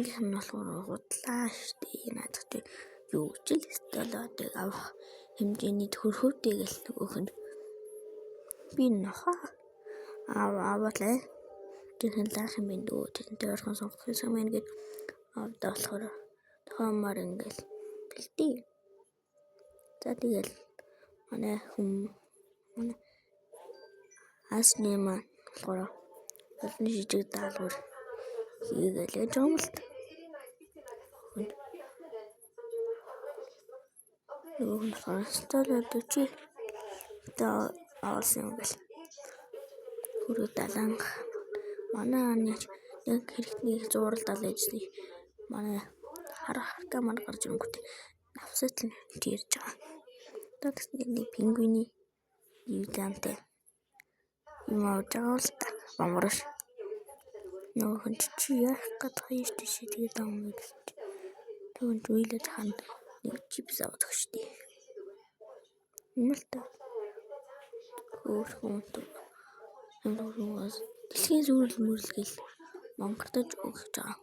Минийх нь болохоор худлаа штэ. Надад юу ч л столоодыг авах хэмжээний төрхөвтэй гэл нөгөөх нь би нохоо аваалаа. Тэрхэн лаах юм байна дөө. Тэрнтэй орхон сонгох юм байна гэд авдаа болохоор тохомоор ингээл бэлдээ. За тэгэл манай асны маань болохоор олон жижиг даалгавар хийгээл яж байгаа юм л та. Нөгөө нь столоод чи авсан юм бэл. Хүрээ даланг манай нэг хэрэгтний зурал далайжсэн. Манай харахта маань гарч ирэнгүүт навсат л ирж байгаа. Тэгс нэг пингвиний юудантай юм авч байгаа л та. Бамраш. Нөгөө хүн чи яах гээд хоёр тийш тэгээд ам гэж. Тэгвэл зүйлээ ханд нэг чипс авах штеп. Юм л та. Хөөхөн тоо. Дэлхийн сүрэл мөрлгөл Монголд өгч байгаа.